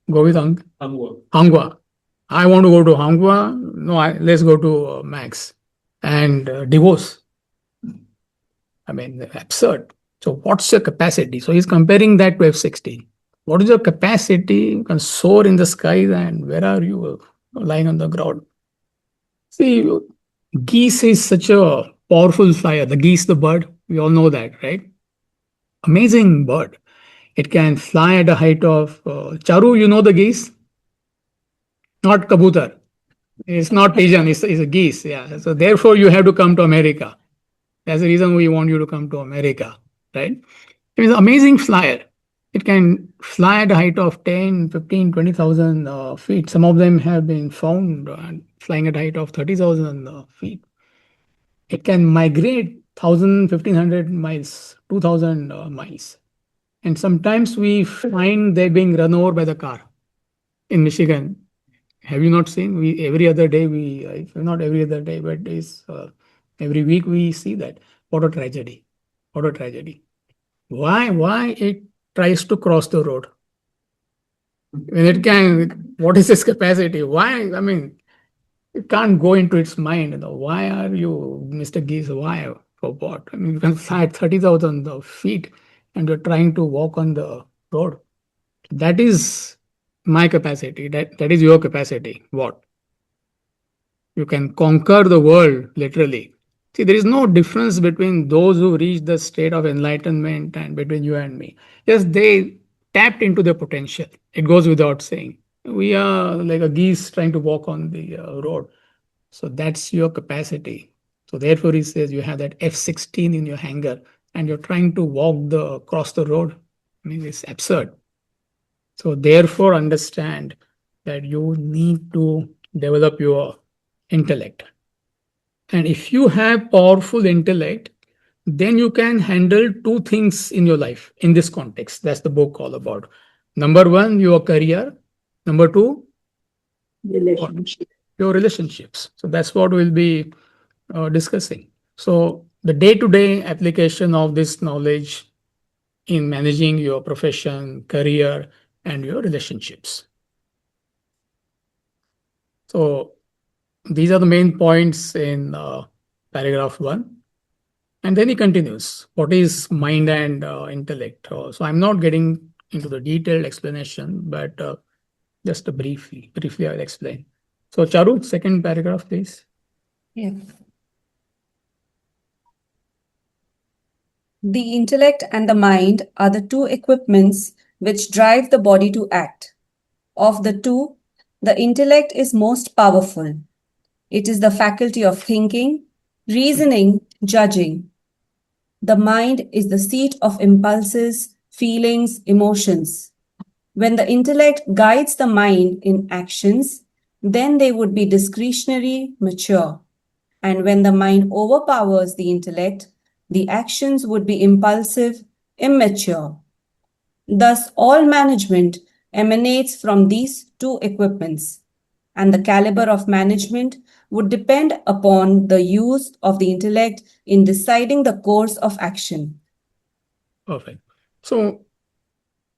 [SPEAKER 1] Go with Hangua. I want to go to Hangua. No, let's go to Max. And divorce. I mean, absurd. So what's your capacity? So he's comparing that to F-16. What is your capacity? You can soar in the skies, and where are you lying on the ground? See, geese is such a powerful flyer. The geese, the bird, we all know that, right? Amazing bird. It can fly at a height of Charu, you know the geese? Not kabutar. It's not pigeon, it's a geese. Yeah. So therefore you have to come to America. That's the reason we want you to come to America, right? It is an amazing flyer. It can fly at a height of 10, 15, 20,000 feet. Some of them have been found flying at a height of 30,000 feet. It can migrate 1,000, 1,500 miles, 2,000 miles. And sometimes we find they're being run over by the car in Michigan. Have you not seen? We every other day not every other day, but it's every week we see that. What a tragedy! What a tragedy! Why it tries to cross the road when it can? What is its capacity? Why? I mean, it can't go into its mind. Why are you, Mr. Geese? Why? For what? I mean, you can fly at 30,000 feet and you're trying to walk on the road. That is my capacity. That is your capacity. What? You can conquer the world, literally. See, there is no difference between those who reach the state of enlightenment and between you and me. Yes, they tapped into their potential. It goes without saying. We are like a geese trying to walk on the road. So that's your capacity. So therefore, he says you have that F-16 in your hangar and you're trying to cross the road. I mean, it's absurd. So therefore, understand that you need to develop your intellect. And if you have powerful intellect, then you can handle two things in your life in this context. That's the book all about. Number one, your career. Number two,
[SPEAKER 7] Relationship.
[SPEAKER 1] your relationships. So that's what we'll be discussing. So the day-to-day application of this knowledge in managing your profession, career, and your relationships. So these are the main points in paragraph 1. And then he continues, what is mind and intellect? So I'm not getting into the detailed explanation, but just briefly I'll explain. So Charu, second paragraph, please.
[SPEAKER 4] Yeah. The intellect and the mind are the two equipments which drive the body to act. Of the two, the intellect is most powerful. It is the faculty of thinking, reasoning, judging. The mind is the seat of impulses, feelings, emotions. When the intellect guides the mind in actions, then they would be discretionary, mature. And when the mind overpowers the intellect, the actions would be impulsive, immature. Thus, all management emanates from these two equipments, and the caliber of management would depend upon the use of the intellect in deciding the course of action.
[SPEAKER 1] Perfect. So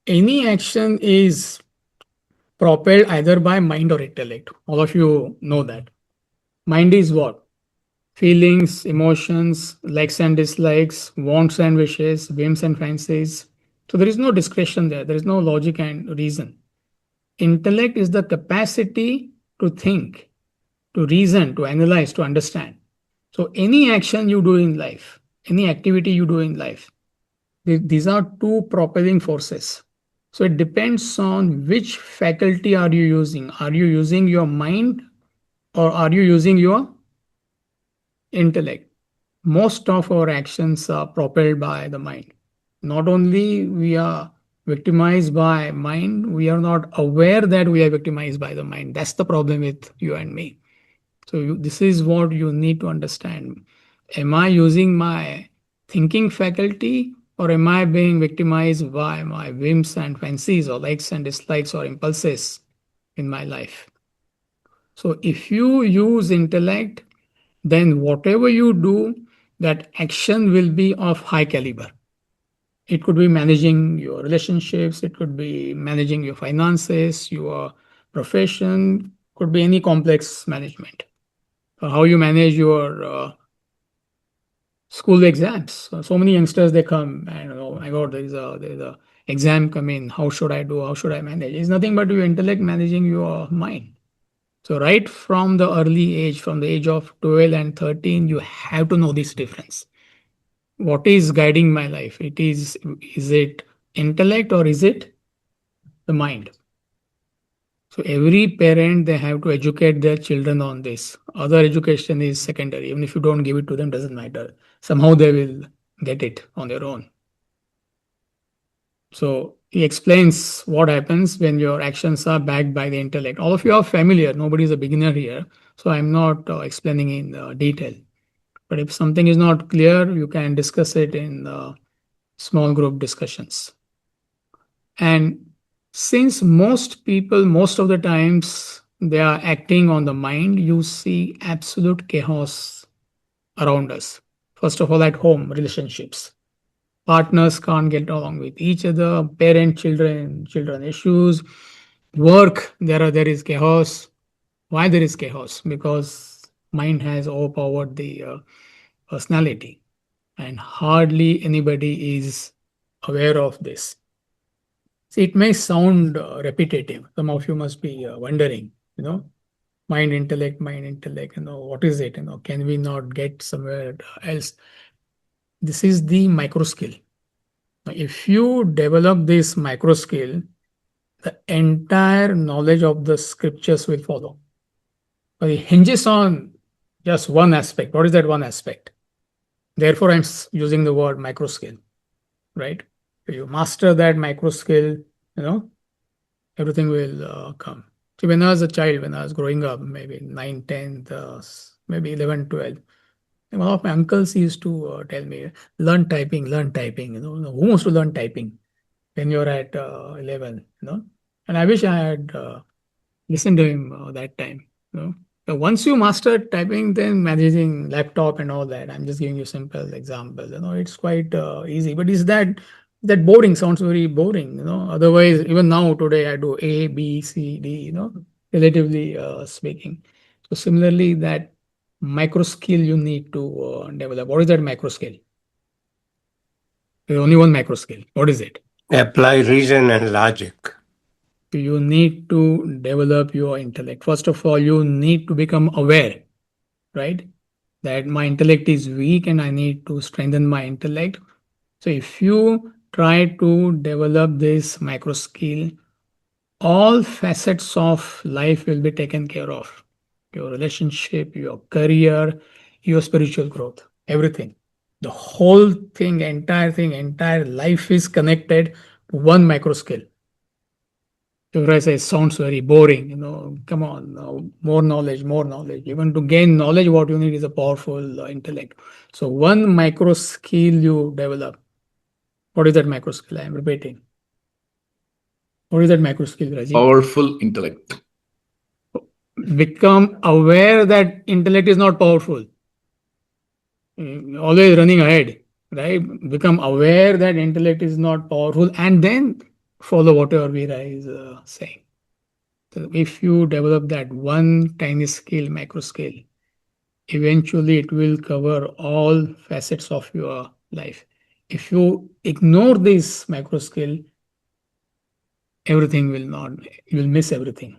[SPEAKER 1] any action is propelled either by mind or intellect. All of you know that. Mind is what? Feelings, emotions, likes and dislikes, wants and wishes, whims and fancies. So there is no discretion there. There is no logic and reason. Intellect is the capacity to think. to reason, to analyze, to understand. So any action you do in life, any activity you do in life, these are two propelling forces. So it depends on which faculty are you using. Are you using your mind or are you using your intellect? Most of our actions are propelled by the mind. Not only we are victimized by mind, we are not aware that we are victimized by the mind. That's the problem with you and me. So this is what you need to understand. Am I using my thinking faculty or am I being victimized by my whims and fancies or likes and dislikes or impulses in my life? So if you use intellect, then whatever you do, that action will be of high caliber. It could be managing your relationships, it could be managing your finances, your profession, could be any complex management. How you manage your school exams. So many youngsters they come and oh my god, there's a exam coming. How should I do? How should I manage? It's nothing but your intellect managing your mind. So right from the early age, from the age of 12 and 13, you have to know this difference. What is guiding my life? Is it intellect or is it the mind? So every parent they have to educate their children on this. Other education is secondary. Even if you don't give it to them, doesn't matter. Somehow they will get it on their own. So he explains what happens when your actions are backed by the intellect. All of you are familiar. Nobody is a beginner here. So I'm not explaining in detail. But if something is not clear, you can discuss it in small group discussions. And since most people, most of the times, they are acting on the mind, you see absolute chaos around us. First of all, at home, relationships. Partners can't get along with each other, parent, children issues, work, there is chaos. Why there is chaos? Because mind has overpowered the personality, and hardly anybody is aware of this. See, it may sound repetitive. Some of you must be wondering, mind, intellect, what is it? Can we not get somewhere else? This is the micro skill. If you develop this micro skill, the entire knowledge of the scriptures will follow. But it hinges on just one aspect. What is that one aspect? Therefore, I'm using the word micro skill, right? If you master that micro skill, everything will come. See, when I was a child, when I was growing up, maybe 9, 10, maybe 11, 12, one of my uncles used to tell me, learn typing, learn typing. Who wants to learn typing when you're at 11? And I wish I had listened to him that time. But once you master typing, then managing laptop and all that. I'm just giving you a simple example. It's quite easy. But is that boring? Sounds very boring. Otherwise, even now today I do A, B, C, D. Relatively speaking. So similarly, that micro skill you need to develop. What is that micro skill? There's only one micro skill. What is it?
[SPEAKER 6] Apply reason and logic.
[SPEAKER 1] You need to develop your intellect. First of all, you need to become aware, right? That my intellect is weak and I need to strengthen my intellect. So if you try to develop this micro skill, all facets of life will be taken care of. Your relationship, your career, your spiritual growth, everything. The whole thing, entire life is connected to one micro skill. If I say it sounds very boring, come on, more knowledge, more knowledge. Even to gain knowledge, what you need is a powerful intellect. So one micro skill you develop. What is that micro skill? I am repeating. What is that micro skill, Rajiv?
[SPEAKER 8] Powerful intellect.
[SPEAKER 1] Become aware that intellect is not powerful. Always running ahead, right? Become aware that intellect is not powerful and then follow whatever Veera is saying. So if you develop that one tiny skill, micro skill, eventually it will cover all facets of your life. If you ignore this micro skill, everything will not, you will miss everything.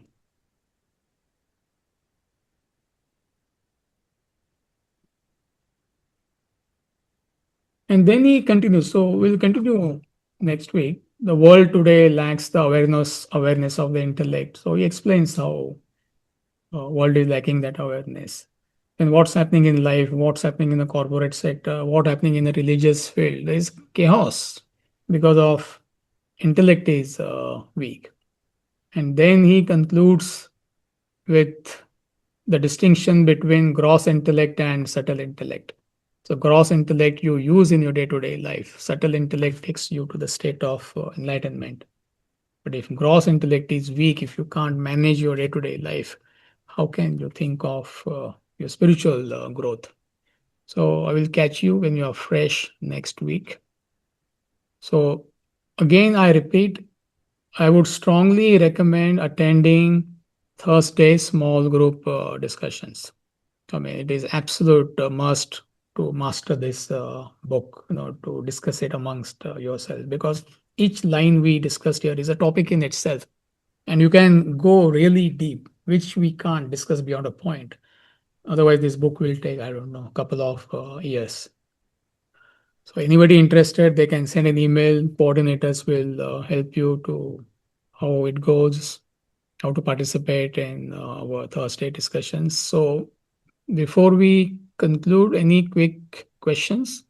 [SPEAKER 1] And then he continues. So we'll continue next week. The world today lacks the awareness of the intellect. So he explains how world is lacking that awareness. And what's happening in life, what's happening in the corporate sector, what's happening in the religious field. There is chaos because of intellect is weak. And then he concludes with the distinction between gross intellect and subtle intellect. So, gross intellect you use in your day to day life, subtle intellect takes you to the state of enlightenment. But if gross intellect is weak, if you can't manage your day to day life, how can you think of your spiritual growth? So, I will catch you when you are fresh next week. So, again, I repeat, I would strongly recommend attending Thursday small group discussions. I mean, it is absolute must to master this book, to discuss it amongst yourself, because each line we discussed here is a topic in itself, and you can go really deep, which we can't discuss beyond a point. Otherwise, this book will take, I don't know, a couple of years. So anybody interested, they can send an email. Coordinators will help you to how it goes, how to participate in our Thursday discussions. So before we conclude, any quick questions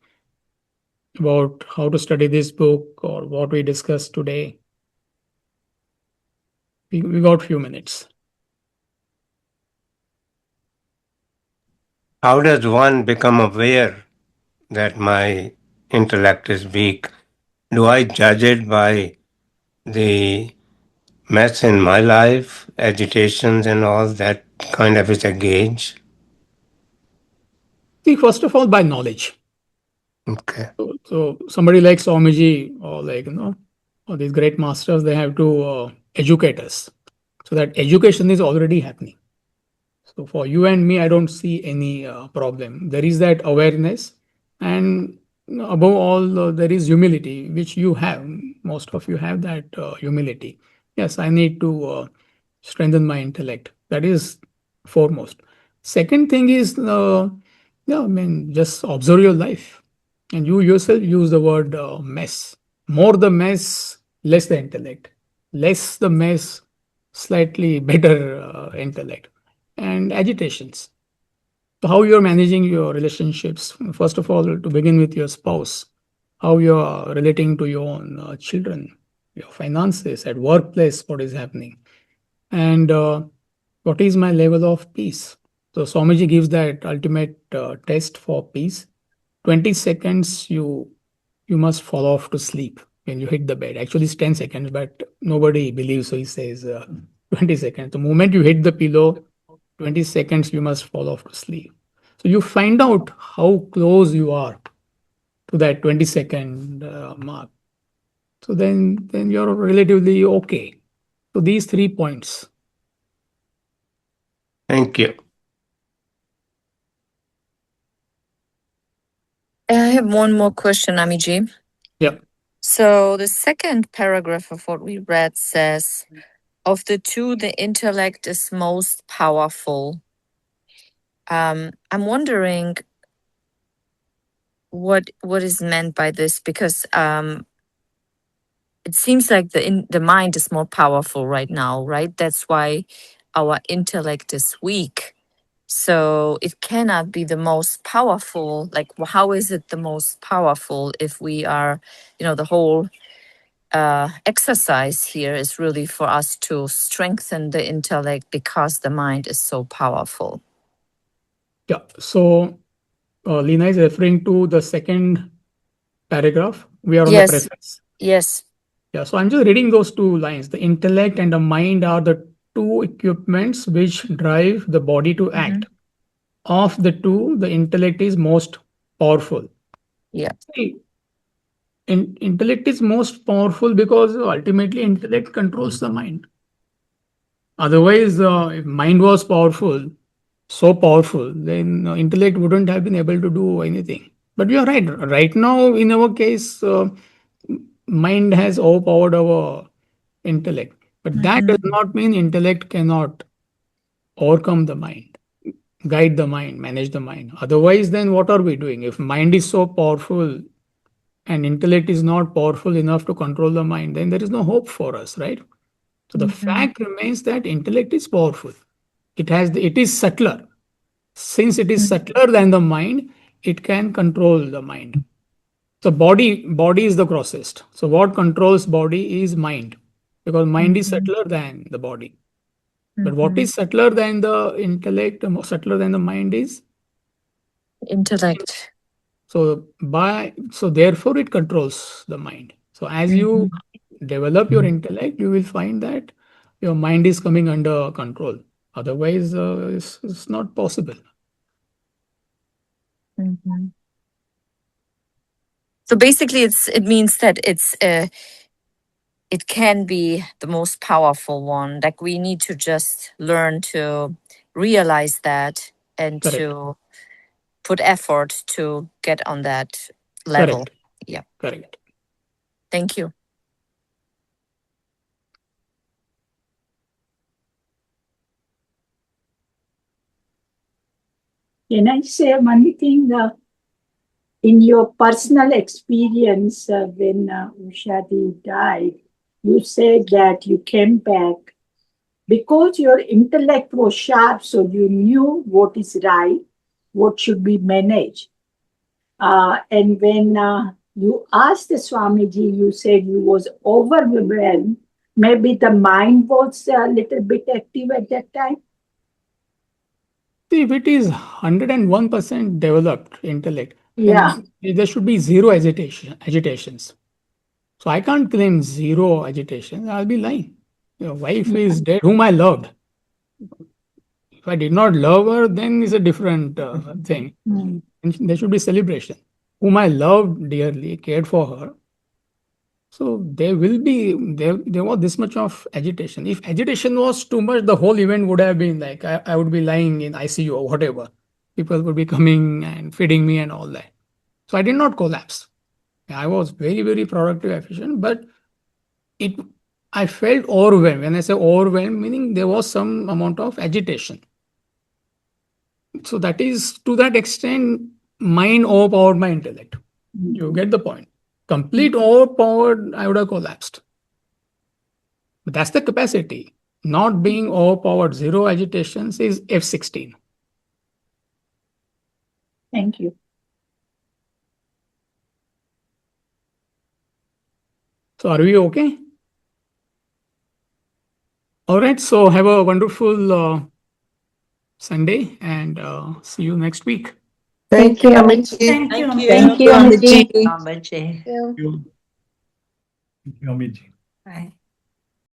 [SPEAKER 1] about how to study this book or what we discussed today? We got few minutes.
[SPEAKER 6] How does one become aware that my intellect is weak? Do I judge it by the mess in my life, agitations and all that kind of is a gauge?
[SPEAKER 1] See, first of all, by knowledge.
[SPEAKER 6] Okay.
[SPEAKER 1] So somebody like Swamiji or or these great masters, they have to educate us. So that education is already happening. So for you and me, I don't see any problem. There is that awareness, and above all, there is humility, which you have. Most of you have that humility. Yes, I need to strengthen my intellect. That is foremost. Second thing is, yeah, I mean, just observe your life, and you yourself use the word mess. More the mess, less the intellect. Less the mess, slightly better intellect. And agitations. So how you're managing your relationships. First of all, to begin with your spouse, how you're relating to your own children, your finances, at workplace, what is happening, and what is my level of peace. So Swamiji gives that ultimate test for peace. 20 seconds you must fall off to sleep when you hit the bed. Actually, it's 10 seconds, but nobody believes, so he says 20 seconds. The moment you hit the pillow, 20 seconds you must fall off to sleep. So you find out how close you are to that 20-second mark. So then you're relatively okay. So these 3 points.
[SPEAKER 6] Thank you.
[SPEAKER 9] I have one more question, Amiji.
[SPEAKER 1] Yeah.
[SPEAKER 9] So the second paragraph of what we read says, of the two, the intellect is most powerful. I'm wondering what is meant by this, because it seems like the mind is more powerful right now, right? That's why our intellect is weak. So it cannot be the most powerful. Like, how is it the most powerful if we are, the whole exercise here is really for us to strengthen the intellect because the mind is so powerful.
[SPEAKER 1] Yeah. So Lina is referring to the second paragraph. We are on the preface.
[SPEAKER 9] Yes.
[SPEAKER 1] Yeah. So I'm just reading those two lines. The intellect and the mind are the two equipments which drive the body to act. Of the two, the intellect is most powerful.
[SPEAKER 9] Yeah.
[SPEAKER 1] See, intellect is most powerful because ultimately intellect controls the mind. Otherwise, if mind was powerful, so powerful, then intellect wouldn't have been able to do anything. But you're right. Right now, in our case, mind has overpowered our intellect. But that does not mean intellect cannot overcome the mind, guide the mind, manage the mind. Otherwise, then what are we doing? If mind is so powerful, and intellect is not powerful enough to control the mind, then there is no hope for us, right? So the fact remains that intellect is powerful. It is subtler. Since it is subtler than the mind, it can control the mind. So body is the grossest. So what controls body is mind, because mind is subtler than the body. But what is subtler than the intellect, more subtler than the mind is
[SPEAKER 9] Intellect.
[SPEAKER 1] so therefore it controls the mind. So as you develop your intellect, you will find that your mind is coming under control. Otherwise, it's not possible.
[SPEAKER 9] So basically, it means that it can be the most powerful one. Like we need to just learn to realize that and
[SPEAKER 1] Correct.
[SPEAKER 9] to put effort to get on that level.
[SPEAKER 1] Correct.
[SPEAKER 9] Yeah.
[SPEAKER 1] Correct.
[SPEAKER 9] Thank you.
[SPEAKER 7] Can I say one thing? In your personal experience, when Ushadi died, you said that you came back because your intellect was sharp, so you knew what is right, what should be managed. And when you asked the Swamiji, you said you was overwhelmed. Maybe the mind was a little bit active at that time.
[SPEAKER 1] See, if it is 101% developed intellect,
[SPEAKER 7] Yeah.
[SPEAKER 1] then there should be zero agitations. So I can't claim zero agitation. I'll be lying. Your wife is dead, whom I loved. If I did not love her, then it's a different thing. And there should be celebration. Whom I loved dearly, cared for her. So there was this much of agitation. If agitation was too much, the whole event would have been like I would be lying in ICU or whatever. People would be coming and feeding me and all that. So I did not collapse. I was very, very productive, efficient, but I felt overwhelmed. When I say overwhelmed, meaning there was some amount of agitation. So that is, to that extent, mind overpowered my intellect. You get the point. Complete overpowered, I would have collapsed. But that's the capacity. Not being overpowered, zero agitations is F16.
[SPEAKER 7] Thank you.
[SPEAKER 1] So are we okay? All right. So have a wonderful Sunday and see you next week.
[SPEAKER 5] Thank you, Amit.
[SPEAKER 3] Thank you.
[SPEAKER 5] Thank you, Amit.
[SPEAKER 3] Thank you.
[SPEAKER 1] Thank you, Amit.
[SPEAKER 3] Bye.